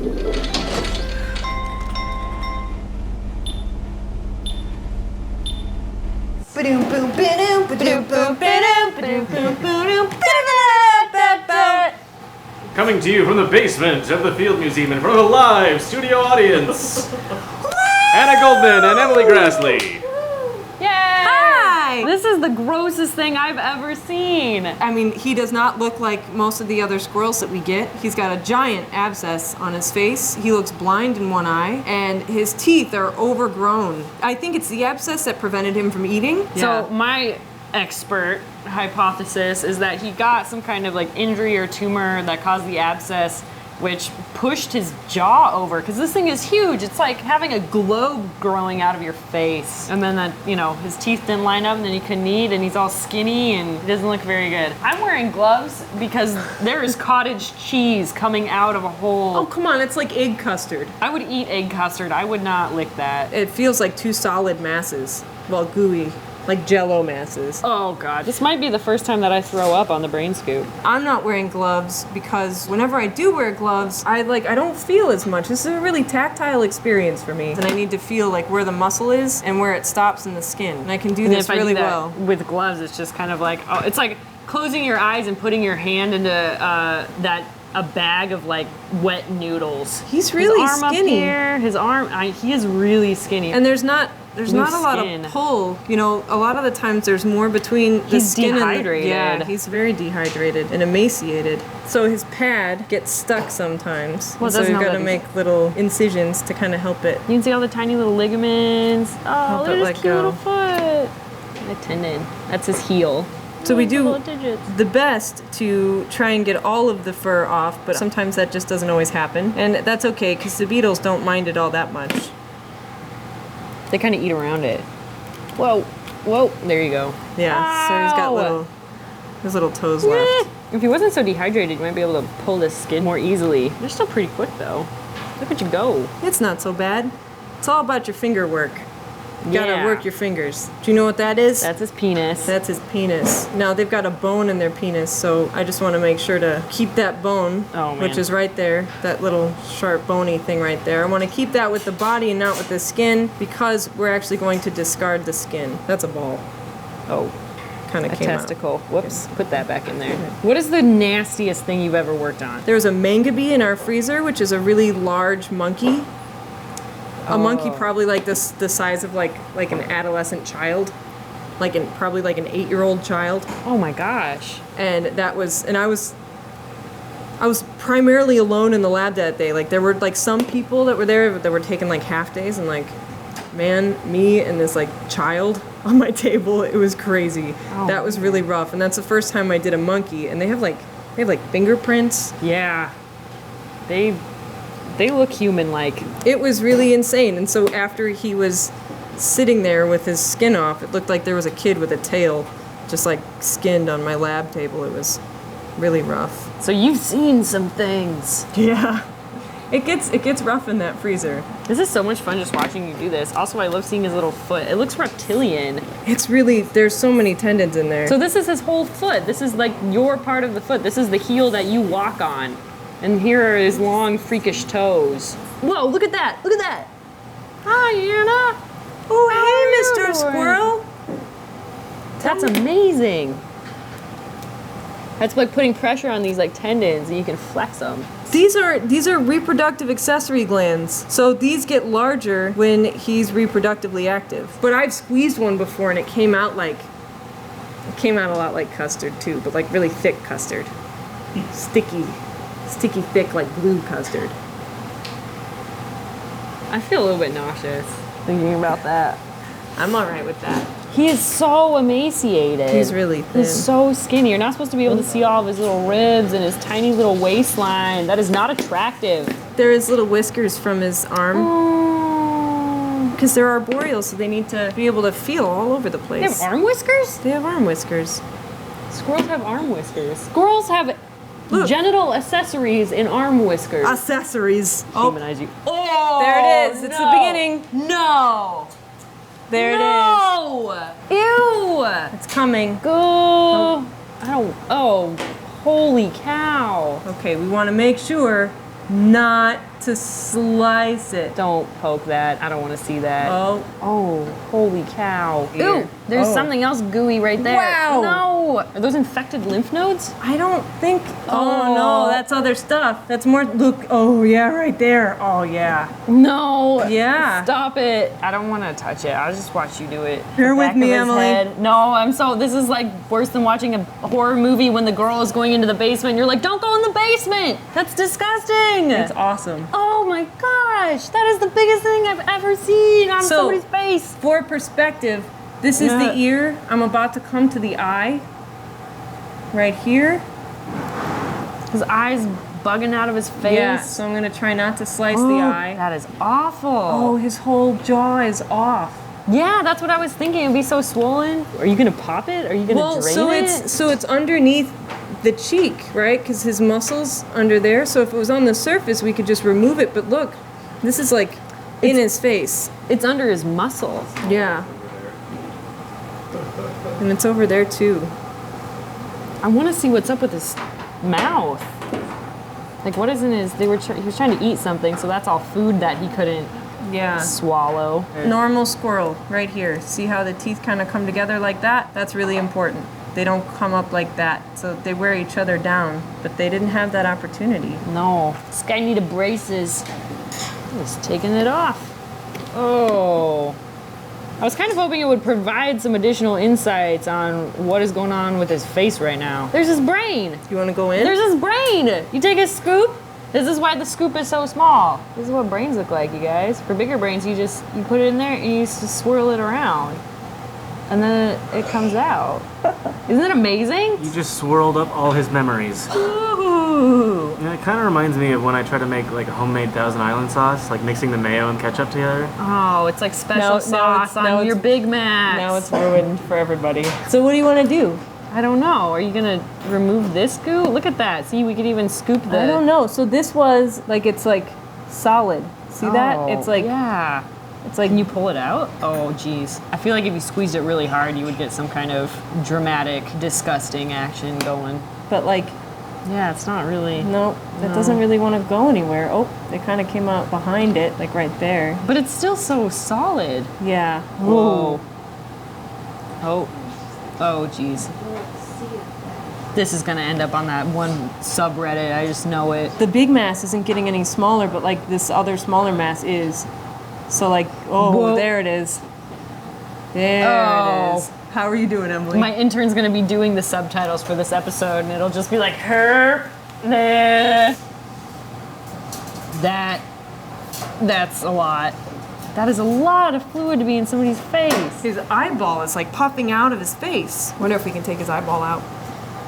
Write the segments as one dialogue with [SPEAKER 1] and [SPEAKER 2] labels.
[SPEAKER 1] Coming to you from the basement of the Field Museum in front of a live studio audience, Anna Goldman and Emily Graslie.
[SPEAKER 2] Yay!
[SPEAKER 3] Hi!
[SPEAKER 2] This is the grossest thing I've ever seen.
[SPEAKER 3] I mean, he does not look like most of the other squirrels that we get. He's got a giant abscess on his face. He looks blind in one eye, and his teeth are overgrown. I think it's the abscess that prevented him from eating.
[SPEAKER 2] So my expert hypothesis is that he got some kind of like injury or tumor that caused the abscess, which pushed his jaw over, because this thing is huge. It's like having a globe growing out of your face. And then that, you know, his teeth didn't line up and then he couldn't eat and he's all skinny and he doesn't look very good. I'm wearing gloves because there is cottage cheese coming out of a hole.
[SPEAKER 3] Oh, come on, it's like egg custard.
[SPEAKER 2] I would eat egg custard. I would not lick that.
[SPEAKER 3] It feels like two solid masses. Well, gooey. Like Jell-O masses.
[SPEAKER 2] Oh God, this might be the first time that I throw up on the brain scoop.
[SPEAKER 3] I'm not wearing gloves because whenever I do wear gloves, I don't feel as much. This is a really tactile experience for me. And I need to feel like where the muscle is and where it stops in the skin. And I can do this really well.
[SPEAKER 2] With gloves, it's just kind of like, oh, it's like closing your eyes and putting your hand into a bag of like wet noodles.
[SPEAKER 3] He's really
[SPEAKER 2] his arm
[SPEAKER 3] skinny.
[SPEAKER 2] Up here, his arm, he is really skinny.
[SPEAKER 3] And there's not a lot of pull. You know, a lot of the times there's more between the skin
[SPEAKER 2] dehydrated.
[SPEAKER 3] and he's very dehydrated and emaciated. So his pad gets stuck sometimes.
[SPEAKER 2] Well,
[SPEAKER 3] so you've got to make little incisions to kind of help it.
[SPEAKER 2] You can see all the tiny little ligaments. Oh, look at his cute little foot. A tendon. That's his heel.
[SPEAKER 3] So we do the best to try and get all of the fur off, but sometimes that just doesn't always happen. And that's okay, because the beetles don't mind it all that much.
[SPEAKER 2] They kind of eat around it. Whoa, whoa, there you go.
[SPEAKER 3] Yeah, ow. So he's got his little toes left.
[SPEAKER 2] If he wasn't so dehydrated, you might be able to pull the skin more easily. They're still pretty quick though. Look at you go.
[SPEAKER 3] It's not so bad. It's all about your finger work. You gotta work your fingers. Do you know what that is?
[SPEAKER 2] That's his penis.
[SPEAKER 3] That's his penis. Now they've got a bone in their penis, so I just want to make sure to keep that bone, which is right there, that little sharp bony thing right there. I want to keep that with the body and not with the skin, because we're actually going to discard the skin. That's a ball.
[SPEAKER 2] Oh.
[SPEAKER 3] Kind of came
[SPEAKER 2] testicle.
[SPEAKER 3] out.
[SPEAKER 2] Whoops. Put that back in there. What is the nastiest thing you've ever worked on?
[SPEAKER 3] There's a mangabey in our freezer, which is a really large monkey. A monkey probably like the size of like an adolescent child, probably like an 8-year-old child.
[SPEAKER 2] Oh my gosh!
[SPEAKER 3] And I was primarily alone in the lab that day. Like there were like some people that were there that were taking like half days, and like, man, me and this like child on my table, it was crazy. Oh, that was really rough, and that's the first time I did a monkey. And they have like fingerprints.
[SPEAKER 2] Yeah, they look human-like.
[SPEAKER 3] It was really insane. And so after he was sitting there with his skin off, it looked like there was a kid with a tail just like skinned on my lab table. It was really rough.
[SPEAKER 2] So you've seen some things.
[SPEAKER 3] Yeah. It gets rough in that freezer.
[SPEAKER 2] This is so much fun just watching you do this. Also, I love seeing his little foot. It looks reptilian.
[SPEAKER 3] It's really, there's so many tendons in there.
[SPEAKER 2] So this is his whole foot. This is like your part of the foot. This is the heel that you walk on. And here are his long, freakish toes. Whoa, look at that! Look at that! Hi, Anna!
[SPEAKER 3] Oh, hey, Mr. Squirrel!
[SPEAKER 2] That's amazing! That's like putting pressure on these like tendons and you can flex them.
[SPEAKER 3] These are reproductive accessory glands. So these get larger when he's reproductively active. But I've squeezed one before and it came out a lot like custard too, but like really thick custard. Sticky, thick, like blue custard.
[SPEAKER 2] I feel a little bit nauseous thinking about that.
[SPEAKER 3] I'm all right with that.
[SPEAKER 2] He is so emaciated.
[SPEAKER 3] He's really thin.
[SPEAKER 2] He's so skinny. You're not supposed to be able to see all of his little ribs and his tiny little waistline. That is not attractive.
[SPEAKER 3] There is little whiskers from his arm. Because they're arboreal, so they need to be able to feel all over the place.
[SPEAKER 2] They have arm whiskers?
[SPEAKER 3] They have arm whiskers.
[SPEAKER 2] Squirrels have arm whiskers. Squirrels have genital accessories in arm whiskers.
[SPEAKER 3] Accessories.
[SPEAKER 2] Humanize you.
[SPEAKER 3] Oh! There it is. It's the beginning.
[SPEAKER 2] No!
[SPEAKER 3] There it
[SPEAKER 2] is. Ew!
[SPEAKER 3] It's coming.
[SPEAKER 2] Go. I don't. Oh, holy cow.
[SPEAKER 3] Okay, we want to make sure not to slice it.
[SPEAKER 2] Don't poke that. I don't want to see that.
[SPEAKER 3] Oh.
[SPEAKER 2] Oh, holy cow.
[SPEAKER 3] Here.
[SPEAKER 2] Ooh, there's
[SPEAKER 3] Oh.
[SPEAKER 2] something else gooey right there.
[SPEAKER 3] Wow.
[SPEAKER 2] No. Are those infected lymph nodes?
[SPEAKER 3] I don't think. Oh,
[SPEAKER 2] Oh.
[SPEAKER 3] no, that's other stuff. That's more. Look. Oh yeah, right there. Oh yeah.
[SPEAKER 2] No.
[SPEAKER 3] Yeah.
[SPEAKER 2] Stop it. I don't want to touch it. I'll just watch you do it.
[SPEAKER 3] Bear
[SPEAKER 2] The
[SPEAKER 3] with
[SPEAKER 2] back
[SPEAKER 3] me,
[SPEAKER 2] of his
[SPEAKER 3] Emily.
[SPEAKER 2] head. No, this is like worse than watching a horror movie when the girl is going into the basement. You're like, don't go in the basement. That's disgusting.
[SPEAKER 3] It's awesome.
[SPEAKER 2] Oh my gosh. That is the biggest thing I've ever seen on
[SPEAKER 3] So-
[SPEAKER 2] somebody's face.
[SPEAKER 3] For perspective, this is
[SPEAKER 2] Yeah.
[SPEAKER 3] the ear. I'm about to come to the eye. Right here.
[SPEAKER 2] His eyes bugging out of his face.
[SPEAKER 3] Yeah. So I'm gonna try not to slice the eye.
[SPEAKER 2] That is awful.
[SPEAKER 3] Oh, his whole jaw is off.
[SPEAKER 2] Yeah, that's what I was thinking. It'd be so swollen. Are you gonna pop it? Are you gonna drain it?
[SPEAKER 3] It's underneath the cheek, right? Because his muscles under there. So if it was on the surface, we could just remove it. But look, this is like in his face.
[SPEAKER 2] It's under his muscles.
[SPEAKER 3] Yeah. And it's over there too.
[SPEAKER 2] I want to see what's up with his mouth. Like, what is in his? He was trying to eat something, so that's all food that he couldn't
[SPEAKER 3] Yeah.
[SPEAKER 2] swallow.
[SPEAKER 3] Normal squirrel right here. See how the teeth kind of come together like that? That's really important. They don't come up like that. So they wear each other down, but they didn't have that opportunity.
[SPEAKER 2] No, this guy needed braces. He's taking it off. Oh. I was kind of hoping it would provide some additional insights on what is going on with his face right now. There's his brain.
[SPEAKER 3] You want to go in?
[SPEAKER 2] There's his brain. You take a scoop. This is why the scoop is so small. This is what brains look like, you guys. For bigger brains, you put it in there and you just swirl it around. And then it comes out. Isn't it amazing?
[SPEAKER 4] You just swirled up all his memories.
[SPEAKER 2] Ooh.
[SPEAKER 4] You know, it kind of reminds me of when I try to make like a homemade Thousand Island sauce, like mixing the mayo and ketchup together.
[SPEAKER 2] Oh, it's like special
[SPEAKER 3] Now
[SPEAKER 2] sauce
[SPEAKER 3] it's- now
[SPEAKER 2] on your
[SPEAKER 3] it's-
[SPEAKER 2] Big Macs.
[SPEAKER 3] Now it's ruined for everybody. So what do you want to do?
[SPEAKER 2] I don't know. Are you gonna remove this goo? Look at that. See, we could even scoop the.
[SPEAKER 3] I don't know. So this was like, it's like solid. See that?
[SPEAKER 2] Oh,
[SPEAKER 3] It's like,
[SPEAKER 2] yeah.
[SPEAKER 3] it's like,
[SPEAKER 2] Can you pull it out? Oh, geez. I feel like if you squeezed it really hard, you would get some kind of dramatic, disgusting action going.
[SPEAKER 3] but like,
[SPEAKER 2] Yeah, it's not really.
[SPEAKER 3] no, that doesn't really want to go anywhere. Oh, it kind of came out behind it, like right there.
[SPEAKER 2] But it's still so solid.
[SPEAKER 3] Yeah.
[SPEAKER 2] Whoa. Oh. Oh, geez. This is gonna end up on that one subreddit. I just know it.
[SPEAKER 3] The big mass isn't getting any smaller, but like this other smaller mass is. So like, oh,
[SPEAKER 2] Whoa.
[SPEAKER 3] there it is. There
[SPEAKER 2] Oh.
[SPEAKER 3] it is. How are you doing, Emily?
[SPEAKER 2] My intern's gonna be doing the subtitles for this episode, and it'll just be like, herp, nah. That's a lot. That is a lot of fluid to be in somebody's face.
[SPEAKER 3] His eyeball is like puffing out of his face. Wonder if we can take his eyeball out.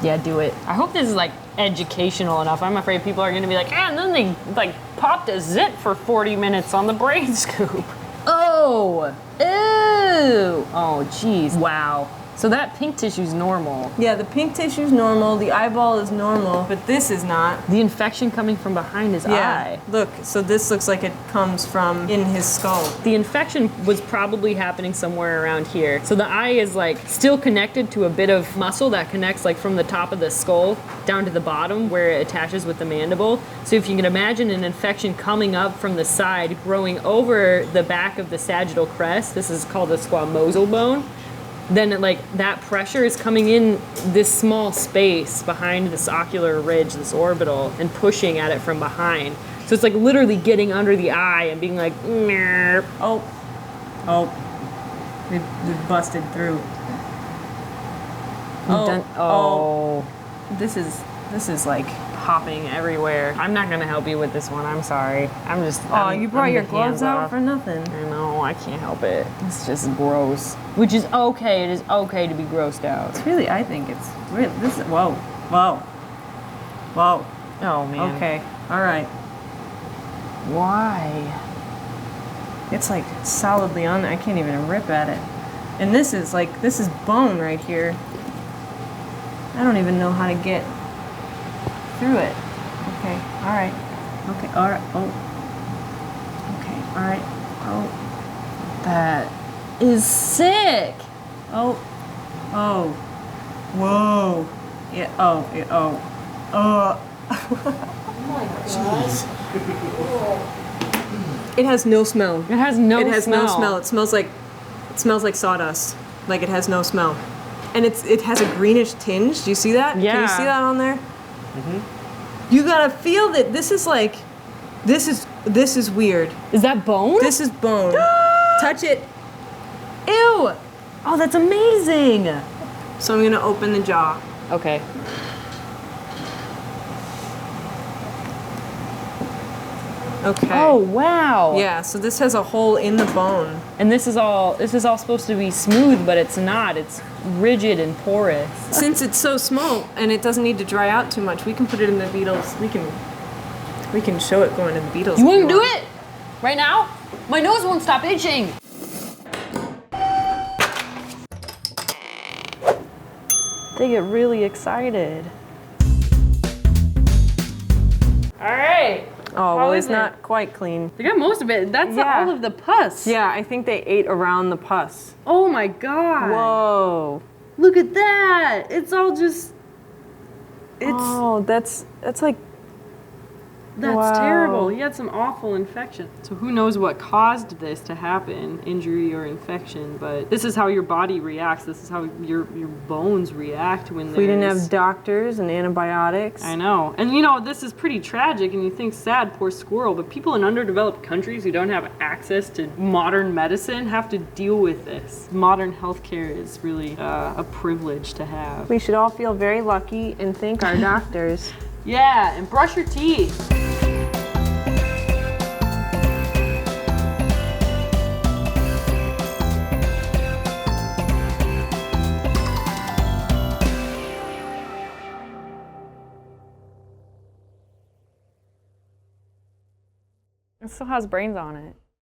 [SPEAKER 2] Yeah, do it. I hope this is like educational enough. I'm afraid people are gonna be like, and then they like popped a zit for 40 minutes on the brain scoop. Oh, ew. Oh, geez. Wow. So that pink tissue's normal.
[SPEAKER 3] Yeah, the pink tissue's normal, the eyeball is normal, but this is not.
[SPEAKER 2] The infection coming from behind his eye.
[SPEAKER 3] Look, so this looks like it comes from in his skull.
[SPEAKER 2] The infection was probably happening somewhere around here. So the eye is like still connected to a bit of muscle that connects like from the top of the skull down to the bottom where it attaches with the mandible. So if you can imagine an infection coming up from the side, growing over the back of the sagittal crest, this is called the squamosal bone, then like that pressure is coming in this small space behind this ocular ridge, this orbital, and pushing at it from behind. So it's like literally getting under the eye and being like, "Meow."
[SPEAKER 3] Oh. We busted through.
[SPEAKER 2] Oh.
[SPEAKER 3] This is like.
[SPEAKER 2] Popping everywhere. I'm not gonna help you with this one. I'm sorry.
[SPEAKER 3] Oh, you brought
[SPEAKER 2] I'm
[SPEAKER 3] your
[SPEAKER 2] the
[SPEAKER 3] gloves
[SPEAKER 2] hands
[SPEAKER 3] out
[SPEAKER 2] off.
[SPEAKER 3] for nothing.
[SPEAKER 2] I know. I can't help it. It's just gross. Which is okay. It is okay to be grossed out.
[SPEAKER 3] It's really, I think it's really, this is, whoa.
[SPEAKER 2] Oh man.
[SPEAKER 3] Okay, all right.
[SPEAKER 2] Why?
[SPEAKER 3] It's like solidly on there. I can't even rip at it. And this is bone right here. I don't even know how to get through it. Okay, all right. Okay, all right. Oh. Okay, all right. Oh.
[SPEAKER 2] That is sick.
[SPEAKER 3] Oh. Whoa. Yeah. Oh. It has no smell.
[SPEAKER 2] It has no smell.
[SPEAKER 3] It has no smell. It smells like sawdust. Like it has no smell. And it has a greenish tinge. Do you see that?
[SPEAKER 2] Yeah.
[SPEAKER 3] Can you see that on there? Mm-hmm. You gotta feel that this is like, this is weird.
[SPEAKER 2] Is that bone?
[SPEAKER 3] This is bone. Touch it.
[SPEAKER 2] Ew! Oh, that's amazing!
[SPEAKER 3] So I'm gonna open the jaw.
[SPEAKER 2] Okay.
[SPEAKER 3] Okay.
[SPEAKER 2] Oh, wow.
[SPEAKER 3] Yeah, so this has a hole in the bone.
[SPEAKER 2] And this is all supposed to be smooth, but it's not. It's rigid and porous.
[SPEAKER 3] Since it's so small and it doesn't need to dry out too much, we can put it in the beetles. We can show it going in the beetles.
[SPEAKER 2] You want to do it? Right now? My nose won't stop itching. They get really excited. All right.
[SPEAKER 3] Oh, well, it's
[SPEAKER 2] is it?
[SPEAKER 3] not quite clean.
[SPEAKER 2] They got most of it. That's
[SPEAKER 3] Yeah.
[SPEAKER 2] all of the pus.
[SPEAKER 3] Yeah, I think they ate around the pus.
[SPEAKER 2] Oh my God.
[SPEAKER 3] Whoa.
[SPEAKER 2] Look at that. It's all just.
[SPEAKER 3] Oh, that's like.
[SPEAKER 2] That's
[SPEAKER 3] Wow.
[SPEAKER 2] terrible. He had some awful infection. So who knows what caused this to happen, injury or infection, but this is how your body reacts. This is how your bones react when
[SPEAKER 3] We didn't
[SPEAKER 2] there's-
[SPEAKER 3] have doctors and antibiotics.
[SPEAKER 2] I know. And you know, this is pretty tragic and you think sad, poor squirrel, but people in underdeveloped countries who don't have access to modern medicine have to deal with this. Modern healthcare is really a privilege to have.
[SPEAKER 3] We should all feel very lucky and thank our doctors.
[SPEAKER 2] Yeah, and brush your teeth. It still has brains on it.